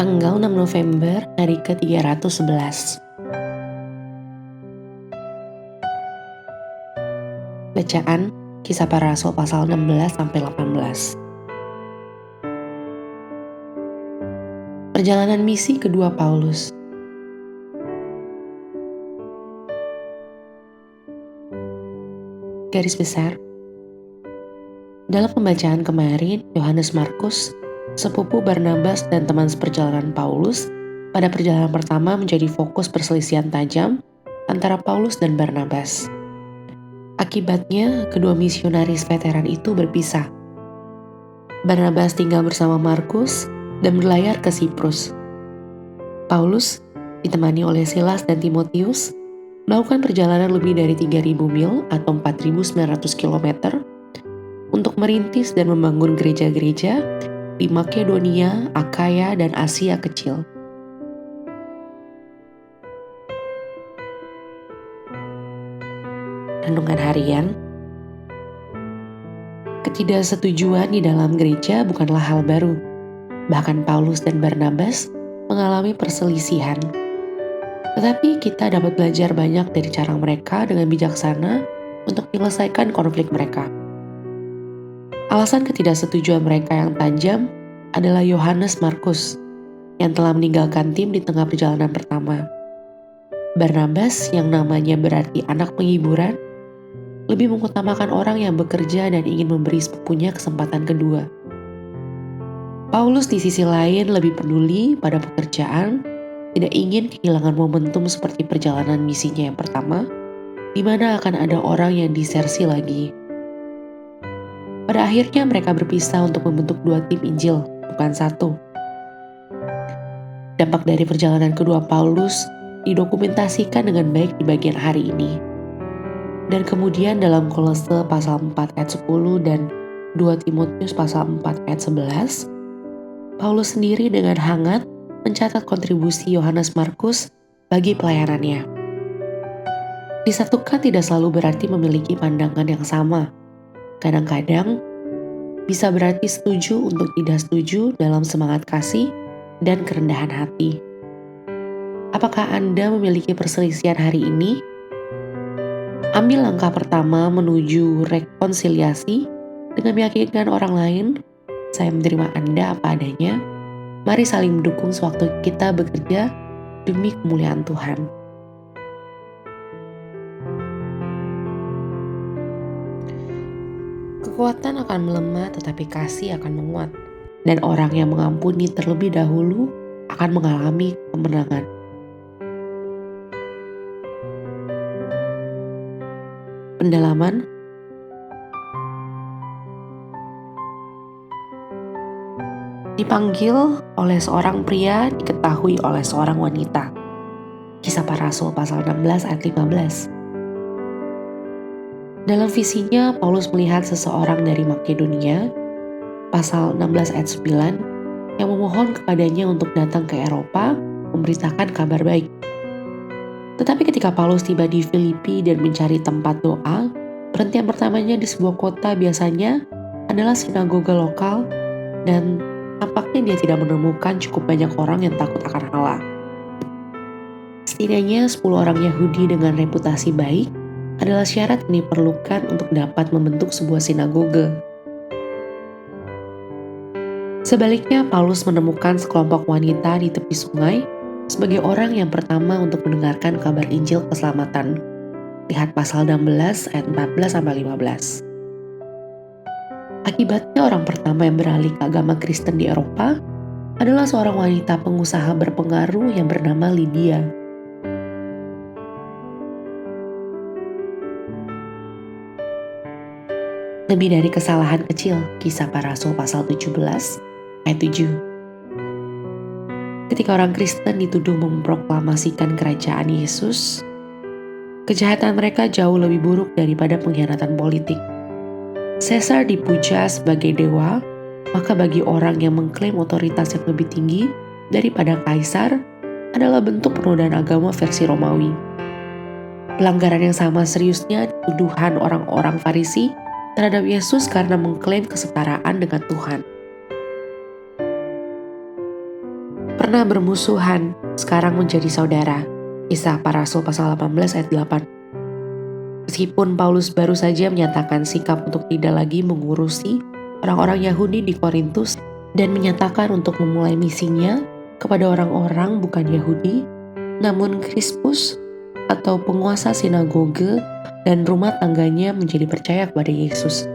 Tanggal 6 November, hari ke-311. Bacaan Kisah Para Rasul pasal 16-18. Perjalanan misi kedua Paulus. Garis besar, dalam pembacaan kemarin, Yohanes Markus, sepupu Barnabas dan teman seperjalanan Paulus, pada perjalanan pertama menjadi fokus perselisihan tajam antara Paulus dan Barnabas. Akibatnya, kedua misionaris veteran itu berpisah. Barnabas tinggal bersama Markus dan berlayar ke Siprus. Paulus, ditemani oleh Silas dan Timotius, melakukan perjalanan lebih dari 3.000 mil atau 4.900 km untuk merintis dan membangun gereja-gereja di Makedonia, Akaya, dan Asia Kecil. Renungan harian. Ketidaksetujuan di dalam gereja bukanlah hal baru. Bahkan Paulus dan Barnabas mengalami perselisihan. Tetapi kita dapat belajar banyak dari cara mereka dengan bijaksana untuk menyelesaikan konflik mereka. Alasan ketidaksetujuan mereka yang tajam adalah Yohanes Markus yang telah meninggalkan tim di tengah perjalanan pertama. Barnabas, yang namanya berarti anak penghiburan, lebih mengutamakan orang yang bekerja dan ingin memberi sepupunya kesempatan kedua. Paulus di sisi lain lebih peduli pada pekerjaan, tidak ingin kehilangan momentum seperti perjalanan misinya yang pertama, di mana akan ada orang yang disersi lagi. Pada akhirnya mereka berpisah untuk membentuk dua tim Injil, bukan satu. Dampak dari perjalanan kedua Paulus didokumentasikan dengan baik di bagian hari ini. Dan kemudian dalam Kolose pasal 4 ayat 10 dan 2 Timotius pasal 4 ayat 11, Paulus sendiri dengan hangat mencatat kontribusi Yohanes Markus bagi pelayanannya. Disatukan tidak selalu berarti memiliki pandangan yang sama. Kadang-kadang bisa berarti setuju untuk tidak setuju dalam semangat kasih dan kerendahan hati. Apakah Anda memiliki perselisihan hari ini? Ambil langkah pertama menuju rekonsiliasi dengan meyakinkan orang lain, saya menerima Anda apa adanya. Mari saling mendukung sewaktu kita bekerja demi kemuliaan Tuhan. Kekuatan akan melemah tetapi kasih akan menguat. Dan orang yang mengampuni terlebih dahulu akan mengalami kemenangan. Pendalaman. Dipanggil oleh seorang pria, diketahui oleh seorang wanita. Kisah Para Rasul pasal 16 ayat 15. Dalam visinya, Paulus melihat seseorang dari Makedonia, pasal 16 ayat 9, yang memohon kepadanya untuk datang ke Eropa memberitakan kabar baik. Tetapi ketika Paulus tiba di Filipi dan mencari tempat doa, perhentian pertamanya di sebuah kota biasanya adalah sinagoga lokal, dan tampaknya dia tidak menemukan cukup banyak orang yang takut akan Allah. Setidaknya 10 orang Yahudi dengan reputasi baik adalah syarat yang diperlukan untuk dapat membentuk sebuah sinagoga. Sebaliknya, Paulus menemukan sekelompok wanita di tepi sungai sebagai orang yang pertama untuk mendengarkan kabar Injil keselamatan. Lihat pasal 16 ayat 14-15. Akibatnya orang pertama yang beralih ke agama Kristen di Eropa adalah seorang wanita pengusaha berpengaruh yang bernama Lydia. Lebih dari kesalahan kecil, Kisah Para Rasul pasal 17 ayat 7. Ketika orang Kristen dituduh memproklamasikan kerajaan Yesus, kejahatan mereka jauh lebih buruk daripada pengkhianatan politik. Caesar dipuja sebagai dewa, maka bagi orang yang mengklaim otoritas yang lebih tinggi daripada kaisar adalah bentuk penodaan agama versi Romawi. Pelanggaran yang sama seriusnya tuduhan orang-orang Farisi terhadap Yesus karena mengklaim kesetaraan dengan Tuhan. Pernah pernah bermusuhan, sekarang menjadi saudara. Kisah Para Rasul pasal 18 ayat 8. Meskipun Paulus baru saja menyatakan sikap untuk tidak lagi mengurusi orang-orang Yahudi di Korintus dan menyatakan untuk memulai misinya kepada orang-orang bukan Yahudi, namun Krispus atau penguasa sinagoge dan rumah tangganya menjadi percaya kepada Yesus.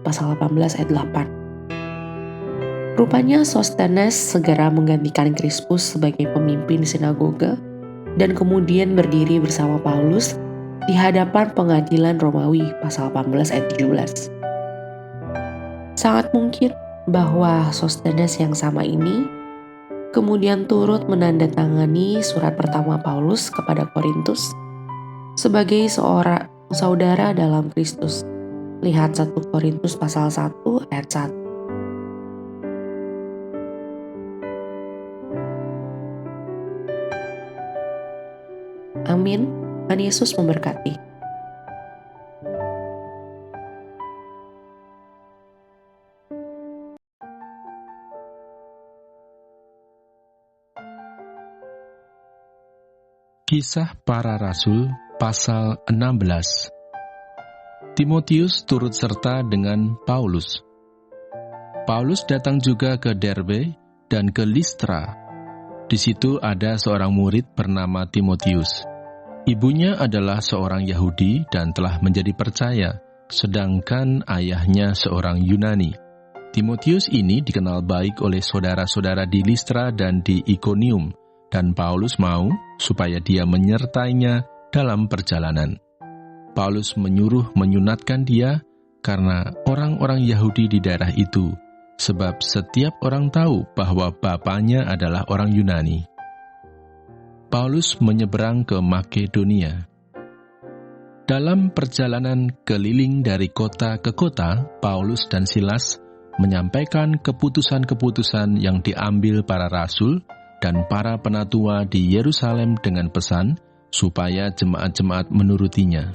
Pasal 18 ayat 8. Rupanya Sostenes segera menggantikan Krispus sebagai pemimpin sinagoge dan kemudian berdiri bersama Paulus di hadapan pengadilan Romawi pasal 18 ayat 17. Sangat mungkin bahwa Sostenes yang sama ini kemudian turut menandatangani surat pertama Paulus kepada Korintus sebagai seorang saudara dalam Kristus. Lihat 1 Korintus pasal 1 ayat 1. Amin. Tuhan Yesus memberkati. Kisah Para Rasul pasal 16. Timotius turut serta dengan Paulus. Paulus datang juga ke Derbe dan ke Listra. Di situ ada seorang murid bernama Timotius. Ibunya adalah seorang Yahudi dan telah menjadi percaya, sedangkan ayahnya seorang Yunani. Timotius ini dikenal baik oleh saudara-saudara di Listra dan di Ikonium, dan Paulus mau supaya dia menyertainya dalam perjalanan. Paulus menyuruh menyunatkan dia karena orang-orang Yahudi di daerah itu, sebab setiap orang tahu bahwa bapaknya adalah orang Yunani. Paulus menyeberang ke Makedonia. Dalam perjalanan keliling dari kota ke kota, Paulus dan Silas menyampaikan keputusan-keputusan yang diambil para rasul dan para penatua di Yerusalem dengan pesan supaya jemaat-jemaat menurutinya.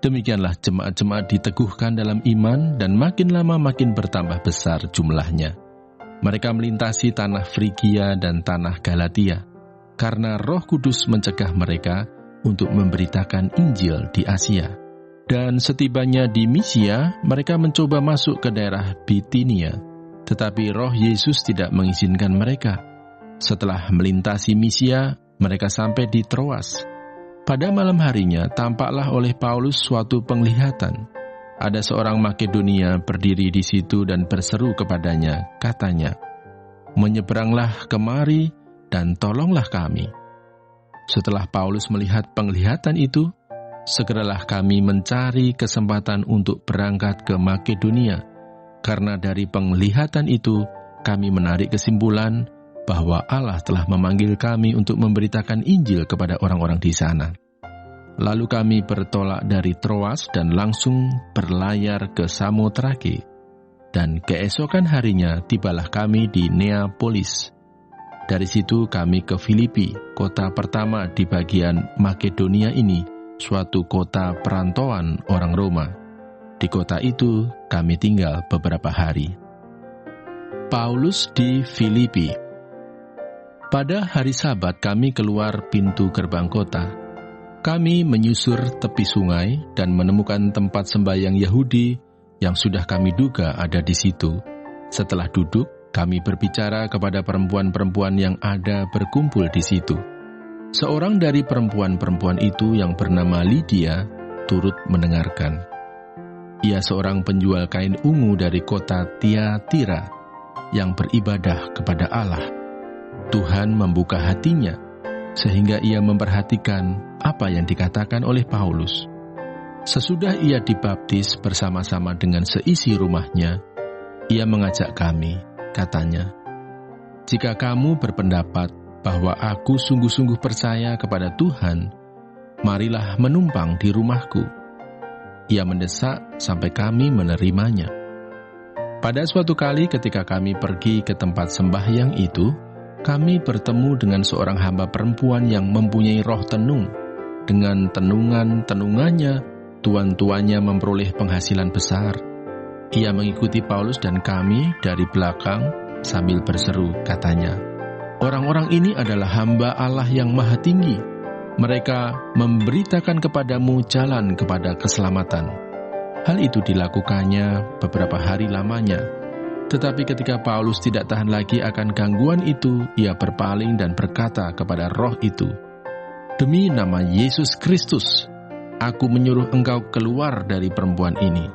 Demikianlah jemaat-jemaat diteguhkan dalam iman dan makin lama makin bertambah besar jumlahnya. Mereka melintasi tanah Frigia dan tanah Galatia, karena Roh Kudus mencegah mereka untuk memberitakan Injil di Asia. Dan setibanya di Misia, mereka mencoba masuk ke daerah Bitinia, tetapi Roh Yesus tidak mengizinkan mereka. Setelah melintasi Misia, mereka sampai di Troas. Pada malam harinya, tampaklah oleh Paulus suatu penglihatan. Ada seorang Makedonia berdiri di situ dan berseru kepadanya, katanya, "Menyeberanglah kemari dan tolonglah kami." Setelah Paulus melihat penglihatan itu, segeralah kami mencari kesempatan untuk berangkat ke Makedonia, karena dari penglihatan itu kami menarik kesimpulan bahwa Allah telah memanggil kami untuk memberitakan Injil kepada orang-orang di sana. Lalu kami bertolak dari Troas dan langsung berlayar ke Samotrake, dan keesokan harinya tibalah kami di Neapolis. Dari situ kami ke Filipi, kota pertama di bagian Makedonia ini, suatu kota perantauan orang Roma. Di kota itu kami tinggal beberapa hari. Paulus di Filipi. Pada hari Sabat kami keluar pintu gerbang kota. Kami menyusur tepi sungai dan menemukan tempat sembahyang Yahudi yang sudah kami duga ada di situ. Setelah duduk, kami berbicara kepada perempuan-perempuan yang ada berkumpul di situ. Seorang dari perempuan-perempuan itu yang bernama Lydia turut mendengarkan. Ia seorang penjual kain ungu dari kota Tiatira yang beribadah kepada Allah. Tuhan membuka hatinya sehingga ia memperhatikan apa yang dikatakan oleh Paulus. Sesudah ia dibaptis bersama-sama dengan seisi rumahnya, ia mengajak kami. Katanya, "Jika kamu berpendapat bahwa aku sungguh-sungguh percaya kepada Tuhan, marilah menumpang di rumahku." Ia mendesak sampai kami menerimanya. Pada suatu kali ketika kami pergi ke tempat sembahyang itu, kami bertemu dengan seorang hamba perempuan yang mempunyai roh tenung. Dengan tenungan-tenungannya, tuan-tuannya memperoleh penghasilan besar. Ia mengikuti Paulus dan kami dari belakang sambil berseru, katanya, Orang-orang ini adalah hamba Allah yang maha tinggi. Mereka memberitakan kepadamu jalan kepada keselamatan. Hal itu dilakukannya beberapa hari lamanya. Tetapi ketika Paulus tidak tahan lagi akan gangguan itu, ia berpaling dan berkata kepada roh itu, "Demi nama Yesus Kristus, aku menyuruh engkau keluar dari perempuan ini."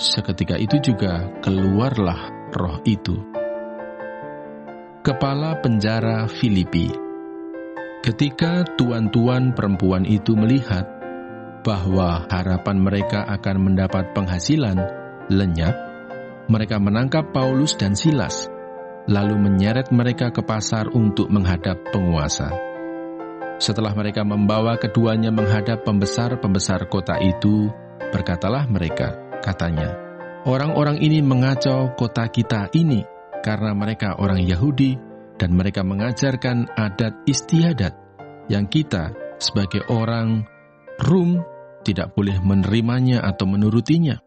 Seketika itu juga keluarlah roh itu. Kepala penjara Filipi. Ketika tuan-tuan perempuan itu melihat bahwa harapan mereka akan mendapat penghasilan lenyap, mereka menangkap Paulus dan Silas, lalu menyeret mereka ke pasar untuk menghadap penguasa. Setelah mereka membawa keduanya menghadap pembesar-pembesar kota itu, berkatalah mereka, katanya, "Orang-orang ini mengacau kota kita ini karena mereka orang Yahudi dan mereka mengajarkan adat istiadat yang kita sebagai orang Rum tidak boleh menerimanya atau menurutinya.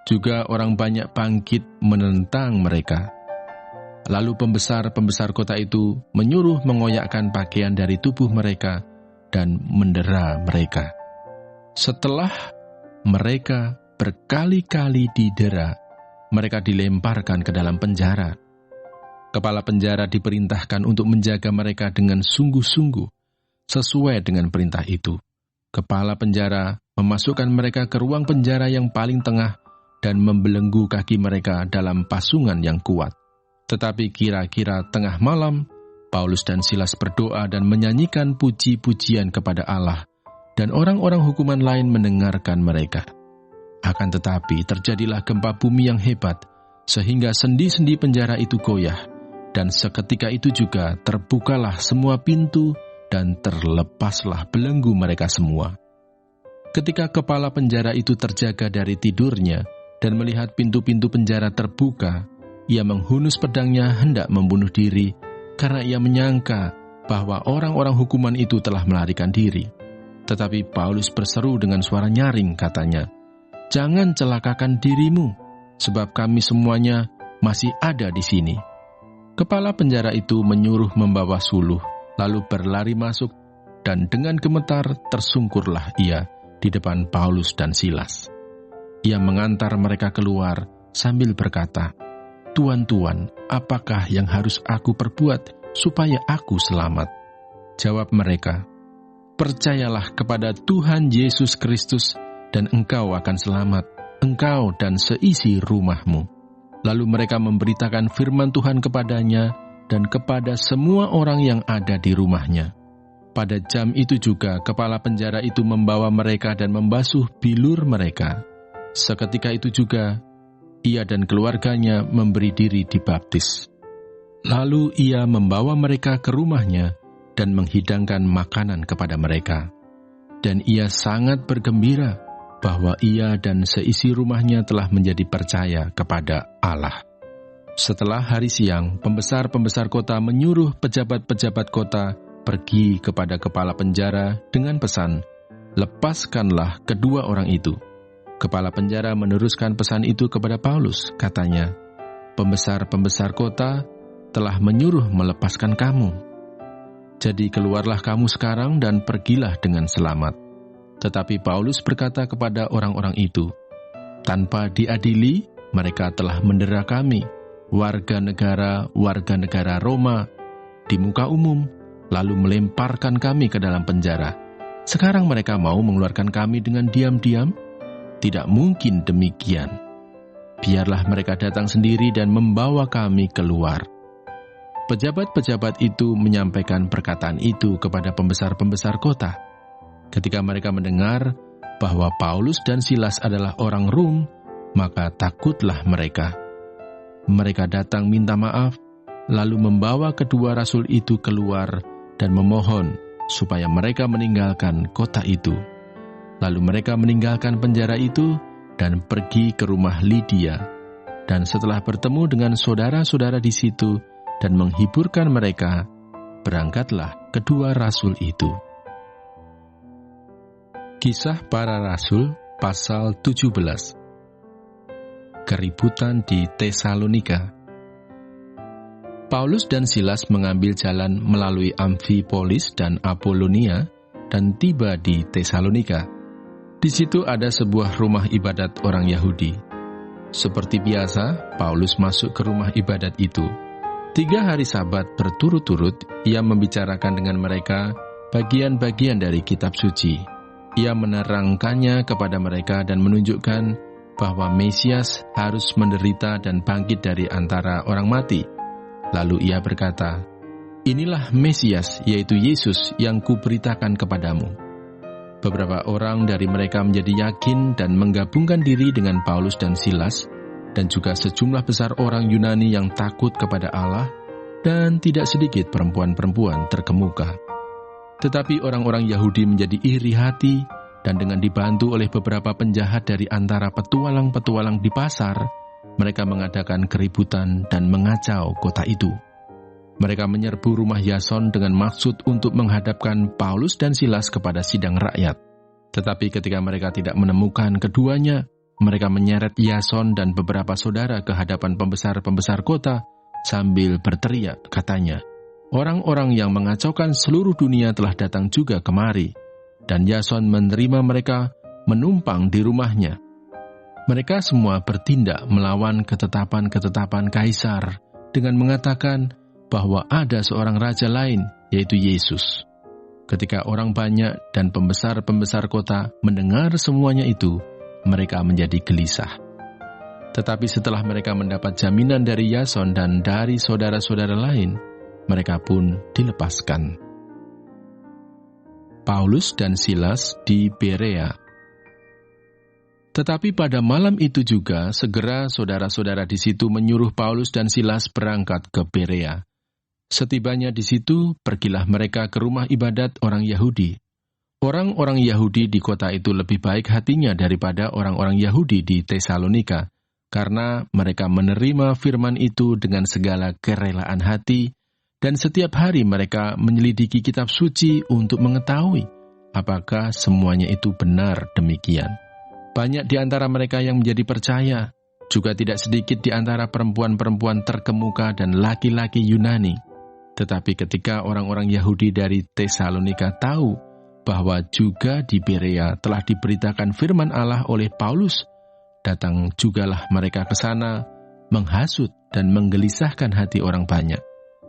Juga orang banyak bangkit menentang mereka." Lalu pembesar-pembesar kota itu menyuruh mengoyakkan pakaian dari tubuh mereka dan mendera mereka. Setelah mereka berkali-kali didera, mereka dilemparkan ke dalam penjara. Kepala penjara diperintahkan untuk menjaga mereka dengan sungguh-sungguh, sesuai dengan perintah itu. Kepala penjara memasukkan mereka ke ruang penjara yang paling tengah dan membelenggu kaki mereka dalam pasungan yang kuat. Tetapi kira-kira tengah malam, Paulus dan Silas berdoa dan menyanyikan puji-pujian kepada Allah, dan orang-orang hukuman lain mendengarkan mereka. Akan tetapi terjadilah gempa bumi yang hebat, sehingga sendi-sendi penjara itu goyah, dan seketika itu juga terbukalah semua pintu dan terlepaslah belenggu mereka semua. Ketika kepala penjara itu terjaga dari tidurnya dan melihat pintu-pintu penjara terbuka, ia menghunus pedangnya hendak membunuh diri karena ia menyangka bahwa orang-orang hukuman itu telah melarikan diri. Tetapi Paulus berseru dengan suara nyaring, katanya, "Jangan celakakan dirimu, sebab kami semuanya masih ada di sini." Kepala penjara itu menyuruh membawa suluh, lalu berlari masuk, dan dengan gemetar tersungkurlah ia di depan Paulus dan Silas. Ia mengantar mereka keluar sambil berkata, "Tuan-tuan, apakah yang harus aku perbuat supaya aku selamat?" Jawab mereka, "Percayalah kepada Tuhan Yesus Kristus dan engkau akan selamat, engkau dan seisi rumahmu." Lalu mereka memberitakan firman Tuhan kepadanya dan kepada semua orang yang ada di rumahnya. Pada jam itu juga kepala penjara itu membawa mereka dan membasuh bilur mereka. Seketika itu juga ia dan keluarganya memberi diri dibaptis. Lalu ia membawa mereka ke rumahnya dan menghidangkan makanan kepada mereka. Dan ia sangat bergembira bahwa ia dan seisi rumahnya telah menjadi percaya kepada Allah. Setelah hari siang, pembesar-pembesar kota menyuruh pejabat-pejabat kota pergi kepada kepala penjara dengan pesan, "Lepaskanlah kedua orang itu." Kepala penjara meneruskan pesan itu kepada Paulus, katanya, "Pembesar-pembesar kota telah menyuruh melepaskan kamu. Jadi keluarlah kamu sekarang dan pergilah dengan selamat." Tetapi Paulus berkata kepada orang-orang itu, "Tanpa diadili, mereka telah mendera kami, warga negara Roma, di muka umum, lalu melemparkan kami ke dalam penjara. Sekarang mereka mau mengeluarkan kami dengan diam-diam? Tidak mungkin demikian. Biarlah mereka datang sendiri dan membawa kami keluar." Pejabat-pejabat itu menyampaikan perkataan itu kepada pembesar-pembesar kota. Ketika mereka mendengar bahwa Paulus dan Silas adalah orang Rum, maka takutlah mereka. Mereka datang minta maaf, lalu membawa kedua rasul itu keluar dan memohon supaya mereka meninggalkan kota itu. Lalu mereka meninggalkan penjara itu dan pergi ke rumah Lydia. Dan setelah bertemu dengan saudara-saudara di situ dan menghiburkan mereka, berangkatlah kedua rasul itu. Kisah Para Rasul pasal 17. Keributan di Tesalonika. Paulus dan Silas mengambil jalan melalui Amfipolis dan Apolonia dan tiba di Tesalonika. Di situ ada sebuah rumah ibadat orang Yahudi. Seperti biasa, Paulus masuk ke rumah ibadat itu. 3 hari Sabat berturut-turut, ia membicarakan dengan mereka bagian-bagian dari kitab suci. Ia menerangkannya kepada mereka dan menunjukkan bahwa Mesias harus menderita dan bangkit dari antara orang mati. Lalu ia berkata, "Inilah Mesias, yaitu Yesus yang kuberitakan kepadamu." Beberapa orang dari mereka menjadi yakin dan menggabungkan diri dengan Paulus dan Silas, dan juga sejumlah besar orang Yunani yang takut kepada Allah, dan tidak sedikit perempuan-perempuan terkemuka. Tetapi orang-orang Yahudi menjadi iri hati, dan dengan dibantu oleh beberapa penjahat dari antara petualang-petualang di pasar, mereka mengadakan keributan dan mengacau kota itu. Mereka menyerbu rumah Yason dengan maksud untuk menghadapkan Paulus dan Silas kepada sidang rakyat. Tetapi ketika mereka tidak menemukan keduanya, mereka menyeret Yason dan beberapa saudara ke hadapan pembesar-pembesar kota sambil berteriak, katanya, "Orang-orang yang mengacaukan seluruh dunia telah datang juga kemari." Dan Yason menerima mereka menumpang di rumahnya. Mereka semua bertindak melawan ketetapan-ketetapan Kaisar dengan mengatakan bahwa ada seorang raja lain, yaitu Yesus. Ketika orang banyak dan pembesar-pembesar kota mendengar semuanya itu, mereka menjadi gelisah. Tetapi setelah mereka mendapat jaminan dari Yason dan dari saudara-saudara lain, mereka pun dilepaskan. Paulus dan Silas di Berea. Tetapi pada malam itu juga, segera saudara-saudara di situ menyuruh Paulus dan Silas berangkat ke Berea. Setibanya di situ, pergilah mereka ke rumah ibadat orang Yahudi. Orang-orang Yahudi di kota itu lebih baik hatinya daripada orang-orang Yahudi di Tesalonika, karena mereka menerima firman itu dengan segala kerelaan hati, dan setiap hari mereka menyelidiki kitab suci untuk mengetahui apakah semuanya itu benar demikian. Banyak di antara mereka yang menjadi percaya, juga tidak sedikit di antara perempuan-perempuan terkemuka dan laki-laki Yunani. Tetapi ketika orang-orang Yahudi dari Tesalonika tahu bahwa juga di Berea telah diberitakan firman Allah oleh Paulus, datang jugalah mereka ke sana, menghasut dan menggelisahkan hati orang banyak.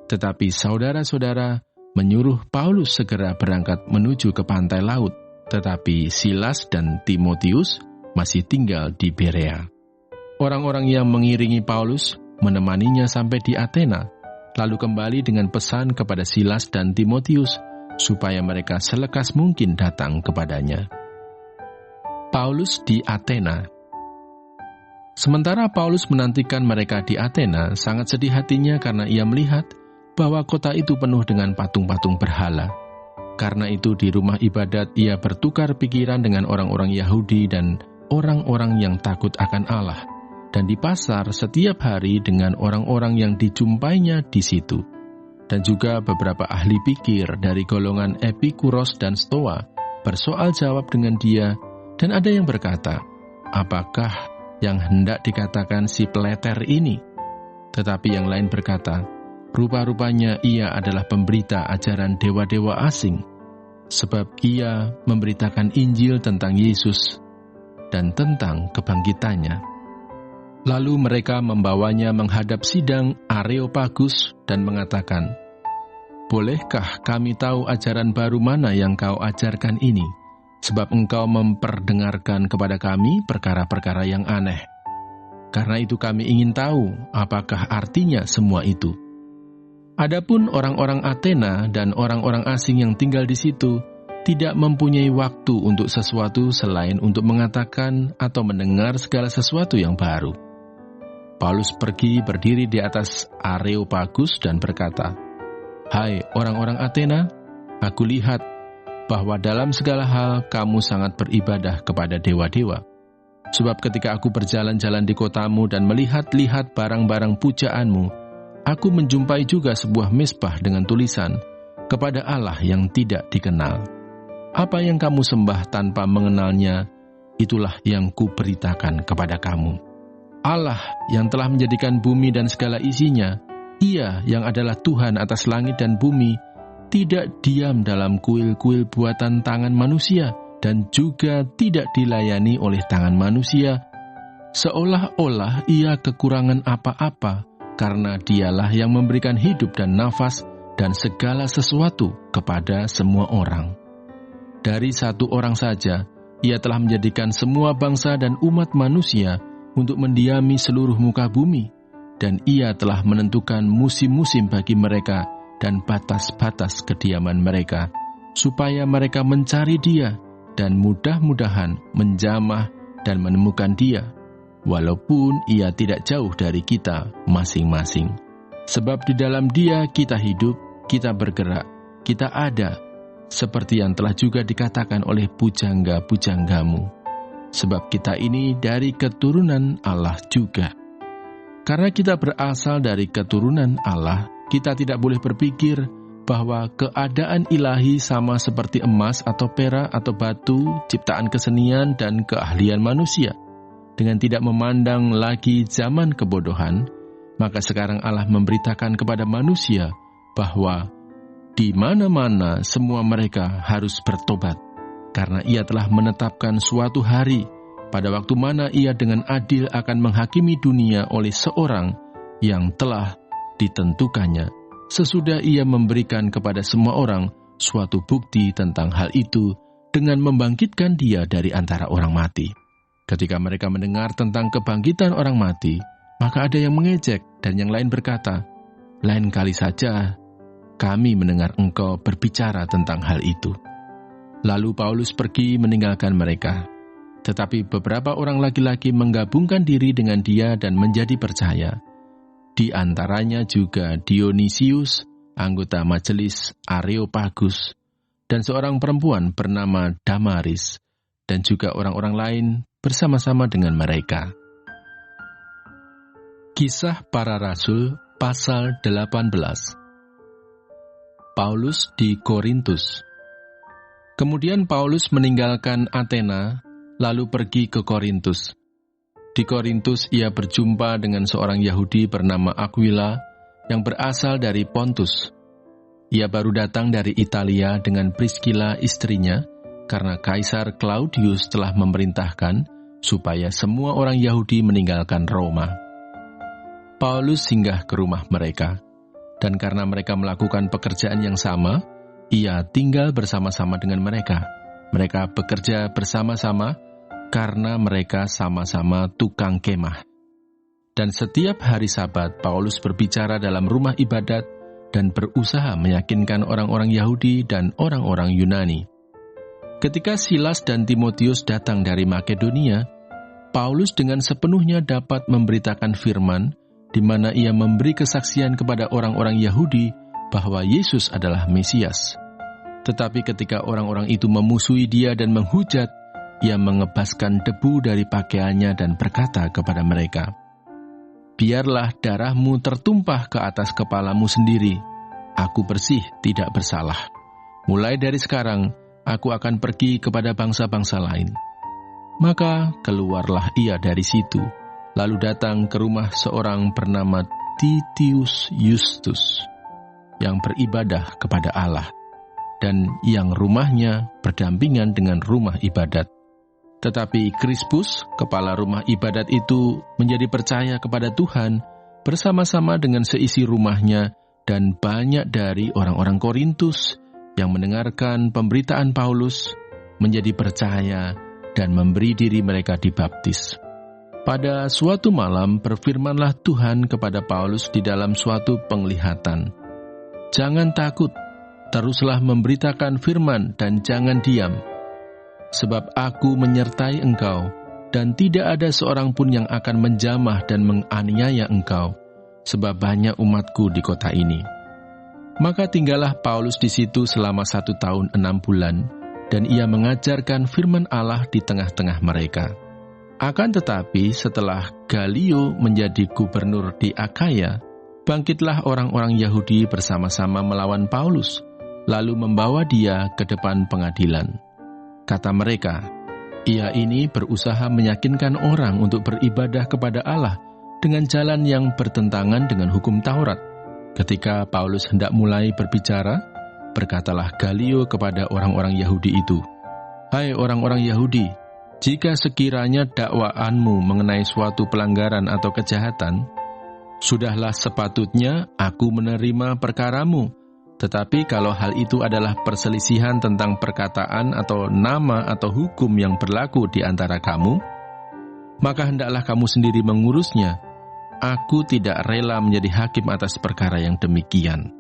Tetapi saudara-saudara menyuruh Paulus segera berangkat menuju ke pantai laut, tetapi Silas dan Timotius masih tinggal di Berea. Orang-orang yang mengiringi Paulus menemaninya sampai di Athena, lalu kembali dengan pesan kepada Silas dan Timotius, supaya mereka selekas mungkin datang kepadanya. Paulus di Athena. Sementara Paulus menantikan mereka di Athena, sangat sedih hatinya karena ia melihat bahwa kota itu penuh dengan patung-patung berhala. Karena itu di rumah ibadat ia bertukar pikiran dengan orang-orang Yahudi dan orang-orang yang takut akan Allah, dan di pasar setiap hari dengan orang-orang yang dijumpainya di situ. Dan juga beberapa ahli pikir dari golongan Epikuros dan Stoa bersoal jawab dengan dia, dan ada yang berkata, "Apakah yang hendak dikatakan si peleter ini?" Tetapi yang lain berkata, "Rupa-rupanya ia adalah pemberita ajaran dewa-dewa asing, sebab ia memberitakan Injil tentang Yesus dan tentang kebangkitannya." Lalu mereka membawanya menghadap sidang Areopagus dan mengatakan, "Bolehkah kami tahu ajaran baru mana yang kau ajarkan ini? Sebab engkau memperdengarkan kepada kami perkara-perkara yang aneh. Karena itu kami ingin tahu apakah artinya semua itu." Adapun orang-orang Athena dan orang-orang asing yang tinggal di situ tidak mempunyai waktu untuk sesuatu selain untuk mengatakan atau mendengar segala sesuatu yang baru. Paulus pergi berdiri di atas Areopagus dan berkata, "Hai orang-orang Athena, aku lihat bahwa dalam segala hal kamu sangat beribadah kepada dewa-dewa. Sebab ketika aku berjalan-jalan di kotamu dan melihat-lihat barang-barang pujaanmu, aku menjumpai juga sebuah mezbah dengan tulisan, kepada Allah yang tidak dikenal. Apa yang kamu sembah tanpa mengenalnya, itulah yang kuberitakan kepada kamu. Allah yang telah menjadikan bumi dan segala isinya, Ia yang adalah Tuhan atas langit dan bumi, tidak diam dalam kuil-kuil buatan tangan manusia dan juga tidak dilayani oleh tangan manusia, seolah-olah ia kekurangan apa-apa, karena dialah yang memberikan hidup dan nafas dan segala sesuatu kepada semua orang. Dari satu orang saja, ia telah menjadikan semua bangsa dan umat manusia untuk mendiami seluruh muka bumi, dan ia telah menentukan musim-musim bagi mereka dan batas-batas kediaman mereka, supaya mereka mencari dia dan mudah-mudahan menjamah dan menemukan dia, walaupun ia tidak jauh dari kita masing-masing. Sebab di dalam dia kita hidup, kita bergerak, kita ada, seperti yang telah juga dikatakan oleh pujangga-pujanggamu. Sebab kita ini dari keturunan Allah juga. Karena kita berasal dari keturunan Allah, kita tidak boleh berpikir bahwa keadaan ilahi sama seperti emas atau perak atau batu, ciptaan kesenian dan keahlian manusia. Dengan tidak memandang lagi zaman kebodohan, maka sekarang Allah memberitakan kepada manusia bahwa di mana-mana semua mereka harus bertobat, karena ia telah menetapkan suatu hari, pada waktu mana ia dengan adil akan menghakimi dunia oleh seorang yang telah ditentukannya, sesudah ia memberikan kepada semua orang suatu bukti tentang hal itu dengan membangkitkan dia dari antara orang mati. Ketika mereka mendengar tentang kebangkitan orang mati, maka ada yang mengejek dan yang lain berkata, "Lain kali saja kami mendengar engkau berbicara tentang hal itu." Lalu Paulus pergi meninggalkan mereka. Tetapi beberapa orang laki-laki menggabungkan diri dengan dia dan menjadi percaya. Di antaranya juga Dionisius, anggota majelis Areopagus, dan seorang perempuan bernama Damaris, dan juga orang-orang lain bersama-sama dengan mereka. Kisah Para Rasul pasal 18. Paulus di Korintus. Kemudian Paulus meninggalkan Athena, lalu pergi ke Korintus. Di Korintus ia berjumpa dengan seorang Yahudi bernama Aquila yang berasal dari Pontus. Ia baru datang dari Italia dengan Priscilla istrinya, karena Kaisar Claudius telah memerintahkan supaya semua orang Yahudi meninggalkan Roma. Paulus singgah ke rumah mereka, dan karena mereka melakukan pekerjaan yang sama, ia tinggal bersama-sama dengan mereka. Mereka bekerja bersama-sama karena mereka sama-sama tukang kemah. Dan setiap hari Sabat, Paulus berbicara dalam rumah ibadat dan berusaha meyakinkan orang-orang Yahudi dan orang-orang Yunani. Ketika Silas dan Timotius datang dari Makedonia, Paulus dengan sepenuhnya dapat memberitakan firman, di mana ia memberi kesaksian kepada orang-orang Yahudi bahwa Yesus adalah Mesias. Tetapi ketika orang-orang itu memusuhi dia dan menghujat, ia mengebaskan debu dari pakaiannya dan berkata kepada mereka, "Biarlah darahmu tertumpah ke atas kepalamu sendiri. Aku bersih, tidak bersalah. Mulai dari sekarang, aku akan pergi kepada bangsa-bangsa lain." Maka keluarlah ia dari situ, lalu datang ke rumah seorang bernama Titius Justus, yang beribadah kepada Allah, dan yang rumahnya berdampingan dengan rumah ibadat. Tetapi Krispus, kepala rumah ibadat itu, menjadi percaya kepada Tuhan bersama-sama dengan seisi rumahnya dan banyak dari orang-orang Korintus yang mendengarkan pemberitaan Paulus menjadi percaya dan memberi diri mereka dibaptis. Pada suatu malam berfirmanlah Tuhan kepada Paulus di dalam suatu penglihatan, "Jangan takut, teruslah memberitakan firman dan jangan diam. Sebab aku menyertai engkau, dan tidak ada seorang pun yang akan menjamah dan menganiaya engkau, sebab banyak umatku di kota ini." Maka tinggallah Paulus di situ selama 1 tahun 6 bulan, dan ia mengajarkan firman Allah di tengah-tengah mereka. Akan tetapi setelah Galio menjadi gubernur di Akaya, bangkitlah orang-orang Yahudi bersama-sama melawan Paulus, lalu membawa dia ke depan pengadilan. Kata mereka, "Ia ini berusaha meyakinkan orang untuk beribadah kepada Allah dengan jalan yang bertentangan dengan hukum Taurat, Ketika Paulus hendak mulai berbicara, berkatalah Galio kepada orang-orang Yahudi itu, "Hai orang-orang Yahudi, jika sekiranya dakwaanmu mengenai suatu pelanggaran atau kejahatan, sudahlah sepatutnya aku menerima perkaramu. Tetapi kalau hal itu adalah perselisihan tentang perkataan atau nama atau hukum yang berlaku di antara kamu, maka hendaklah kamu sendiri mengurusnya. Aku tidak rela menjadi hakim atas perkara yang demikian."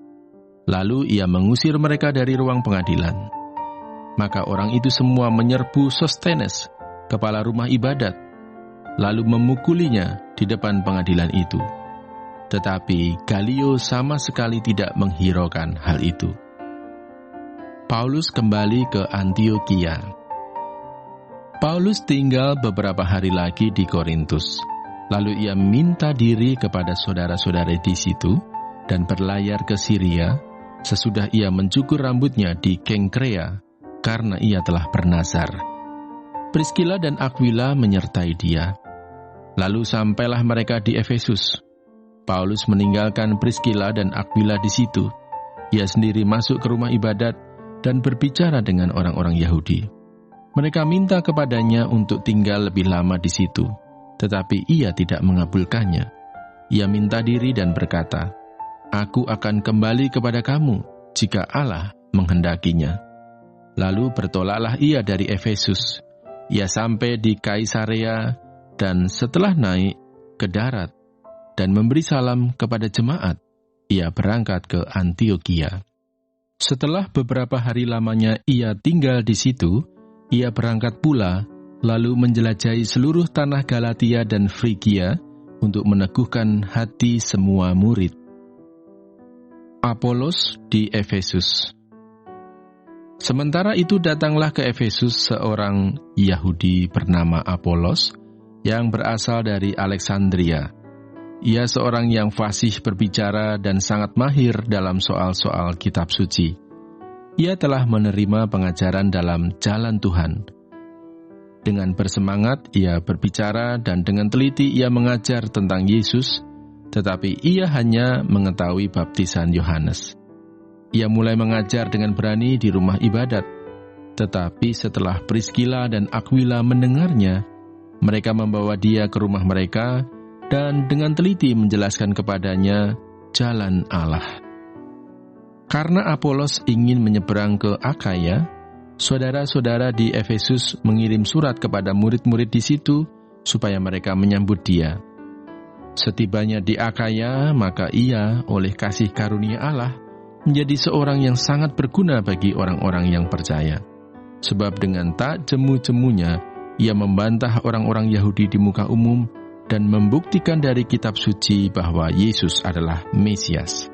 Lalu ia mengusir mereka dari ruang pengadilan. Maka orang itu semua menyerbu Sostenes, kepala rumah ibadat, lalu memukulinya di depan pengadilan itu. Tetapi Galio sama sekali tidak menghiraukan hal itu. Paulus kembali ke Antiokhia. Paulus tinggal beberapa hari lagi di Korintus. Lalu ia minta diri kepada saudara-saudara di situ dan berlayar ke Syria sesudah ia mencukur rambutnya di Kengkrea karena ia telah bernazar. Priskila dan Aquila menyertai dia. Lalu sampailah mereka di Efesus. Paulus meninggalkan Priskila dan Aquila di situ. Ia sendiri masuk ke rumah ibadat dan berbicara dengan orang-orang Yahudi. Mereka minta kepadanya untuk tinggal lebih lama di situ, tetapi ia tidak mengabulkannya. Ia minta diri dan berkata, "Aku akan kembali kepada kamu jika Allah menghendakinya." Lalu bertolaklah ia dari Efesus. Ia sampai di Kaisarea dan setelah naik ke darat dan memberi salam kepada jemaat, ia berangkat ke Antiokhia. Setelah beberapa hari lamanya ia tinggal di situ, ia berangkat pula lalu menjelajahi seluruh tanah Galatia dan Frigia untuk meneguhkan hati semua murid. Apolos di Efesus. Sementara itu datanglah ke Efesus seorang Yahudi bernama Apolos yang berasal dari Alexandria. Ia seorang yang fasih berbicara dan sangat mahir dalam soal-soal kitab suci. Ia telah menerima pengajaran dalam jalan Tuhan. Dengan bersemangat ia berbicara dan dengan teliti ia mengajar tentang Yesus, tetapi ia hanya mengetahui baptisan Yohanes. Ia mulai mengajar dengan berani di rumah ibadat, tetapi setelah Priskila dan Aquila mendengarnya, mereka membawa dia ke rumah mereka dan dengan teliti menjelaskan kepadanya jalan Allah. Karena Apolos ingin menyeberang ke Akaya, saudara-saudara di Efesus mengirim surat kepada murid-murid di situ supaya mereka menyambut dia. Setibanya di Akaya, maka ia oleh kasih karunia Allah menjadi seorang yang sangat berguna bagi orang-orang yang percaya. Sebab dengan tak jemu-jemunya, ia membantah orang-orang Yahudi di muka umum dan membuktikan dari kitab suci bahwa Yesus adalah Mesias.